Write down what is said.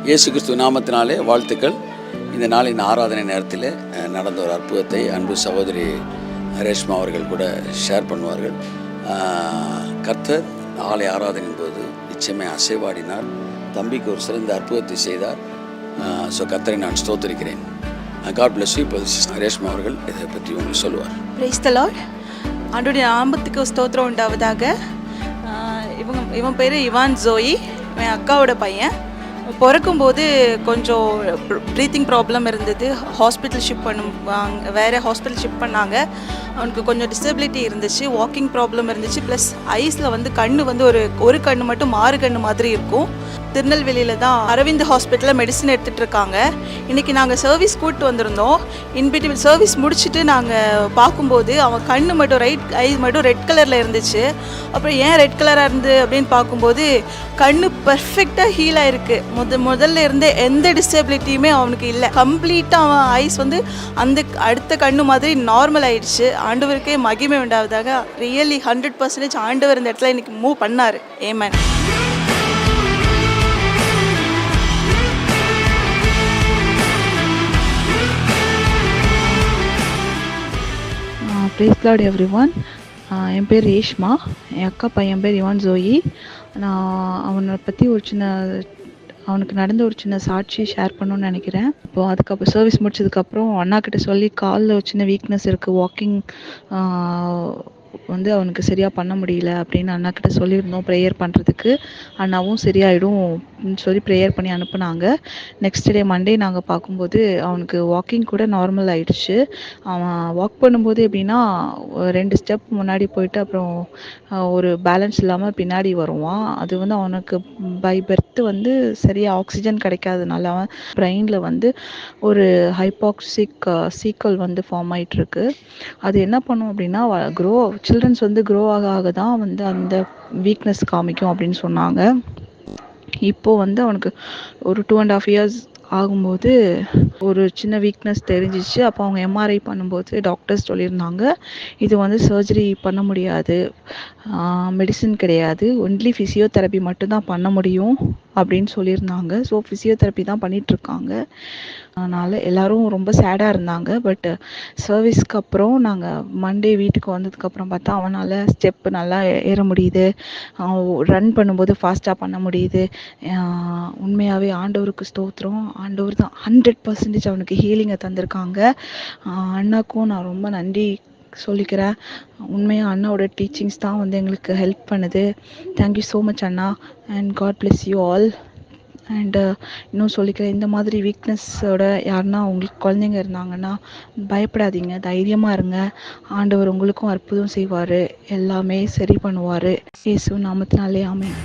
இயேசு கிறிஸ்துவ நாமத்தினாலே வாழ்த்துக்கள். இந்த நாளின் ஆராதனை நேரத்தில் நடந்த ஒரு அற்புதத்தை அன்பு சகோதரி ரேஷ்மா அவர்கள் கூட ஷேர் பண்ணுவார்கள். கர்த்தர் ஆலய ஆராதனையின் போது நிச்சயமே அசைவாடினார். தம்பிக்கு ஒரு சிறந்த அற்புதத்தை செய்தார். ஸோ கர்த்தரை நான் ஸ்தோத்திரிக்கிறேன். God bless you. இப்போது ரேஷ்மா அவர்கள் இதை பற்றி உங்களுக்கு சொல்லுவார். Praise the Lord. ஆண்டவருடைய நாமத்துக்கு ஸ்தோத்திரம் உண்டாவதாக. இவன் பேர் இவான் ஜோயி. என் அக்காவோட பையன். பிறக்கும்போது கொஞ்சம் ப்ரீத்திங் ப்ராப்ளம் இருந்தது. ஹாஸ்பிட்டல் ஷிஃப்ட் வேறு ஹாஸ்பிட்டல் ஷிஃப்ட் பண்ணாங்க. அவனுக்கு கொஞ்சம் டிசபிலிட்டி இருந்துச்சு, வாக்கிங் ப்ராப்ளம் இருந்துச்சு. ப்ளஸ் ஐஸில் கண்ணு ஒரு கண்ணு மட்டும் மாறு கண்ணு மாதிரி இருக்கும். திருநெல்வேலியில் தான் அரவிந்த் ஹாஸ்பிட்டலில் மெடிசன் எடுத்துகிட்டு இருக்காங்க. இன்றைக்கி நாங்கள் சர்வீஸ் கூப்பிட்டு வந்திருந்தோம். இன்பிட்வீன் சர்வீஸ் முடிச்சுட்டு நாங்கள் பார்க்கும்போது அவன் கண்ணு மட்டும் ரைட் ஐ மட்டும் ரெட் கலரில் இருந்துச்சு. அப்புறம் ஏன் ரெட் கலராக இருந்து அப்படின்னு பார்க்கும்போது கண்ணு பர்ஃபெக்டாக ஹீல் ஆகிருக்கு. முதல்ல இருந்தே எந்த டிசபிலிட்டியுமே அவனுக்கு இல்லை. கம்ப்ளீட்டாக அவன் ஐஸ் அந்த அடுத்த கண்ணு மாதிரி நார்மல் ஆயிடுச்சு. ஆண்டவருக்கே மகிமை உண்டாவதாக. ரியலி 100% ஆண்டவர் இந்த இடத்துல இன்றைக்கி மூவ் பண்ணார். ஆமென். ப்ரைஸ் தி லார்ட் எவ்ரிவன். என் பேர் ரேஷ்மா. என் அக்கா பையன் பேர் இவான் ஜோயி. நான் அவனை பற்றி அவனுக்கு நடந்த ஒரு சின்ன சாட்சி ஷேர் பண்ணணும்னு நினைக்கிறேன். இப்போது அதுக்கப்புறம் சர்வீஸ் முடிச்சதுக்கப்புறம் அண்ணாக்கிட்ட சொல்லி காலில் ஒரு சின்ன வீக்னஸ் இருக்குது, வாக்கிங் அவனுக்கு சரியாக பண்ண முடியல அப்படின்னு அண்ணாக்கிட்ட சொல்லியிருந்தோம் ப்ரேயர் பண்ணுறதுக்கு. அண்ணாவும் சரியாயிடும் சொல்லி ப்ரேயர் பண்ணி அனுப்புனாங்க. நெக்ஸ்ட் டே மண்டே நாங்கள் பார்க்கும்போது அவனுக்கு வாக்கிங் கூட நார்மல் ஆகிடுச்சு. அவன் வாக் பண்ணும்போது எப்படின்னா 2 ஸ்டெப் முன்னாடி போயிட்டு அப்புறம் ஒரு பேலன்ஸ் இல்லாமல் பின்னாடி வருவான். அது அவனுக்கு பை பர்த்து சரியாக ஆக்சிஜன் கிடைக்காதனால அவன் பிரெயினில் ஒரு ஹைபாக்சிக் சீக்கல் ஃபார்ம் ஆகிட்டுருக்கு. அது என்ன பண்ணும் அப்படின்னா சில்ட்ரன்ஸ் க்ரோ ஆக தான் அந்த வீக்னஸ் காமிக்கும் அப்படின்னு சொன்னாங்க. இப்போது அவனுக்கு ஒரு 2.5 years ஆகும்போது ஒரு சின்ன வீக்னஸ் தெரிஞ்சிச்சு. அப்போ அவங்க எம்ஆர்ஐ பண்ணும்போது டாக்டர்ஸ் சொல்லியிருந்தாங்க, இது சர்ஜரி பண்ண முடியாது, மெடிசின் கிடையாது, ஒன்லி ஃபிசியோதெரப்பி மட்டும்தான் பண்ண முடியும் அப்படின்னு சொல்லியிருந்தாங்க. ஸோ ஃபிசியோதெரப்பி தான் பண்ணிகிட்ருக்காங்க. அதனால் எல்லோரும் ரொம்ப சேடாக இருந்தாங்க. பட் சர்வீஸ்க்கு அப்புறம் நாங்கள் மண்டே வீட்டுக்கு வந்ததுக்கப்புறம் பார்த்தா அவனால் ஸ்டெப்பு நல்லா ஏற முடியுது, ரன் பண்ணும்போது ஃபாஸ்ட்டாக பண்ண முடியுது. உண்மையாகவே ஆண்டவருக்கு ஸ்தோத்திரம். ஆண்டவர் தான் 100% அவனுக்கு ஹீலிங்கை தந்திருக்காங்க. அண்ணாக்கும் நான் ரொம்ப நன்றி சொல்லிக்கிறேன். உண்மையாக அண்ணாவோட டீச்சிங்ஸ் தான் எங்களுக்கு ஹெல்ப் பண்ணுது. தேங்க்யூ ஸோ மச் அண்ணா. And god bless you all. And இன்னும் சொல்லிக்கிறேன், இந்த மாதிரி வீக்னஸோட யாருன்னா உங்களுக்கு குழந்தைங்க இருந்தாங்கன்னா பயப்படாதீங்க, தைரியமாக இருங்க. ஆண்டவர் உங்களுக்கும் அற்புதம் செய்வார், எல்லாமே சரி பண்ணுவார். இயேசு நாமத்தினாலே ஆமென்.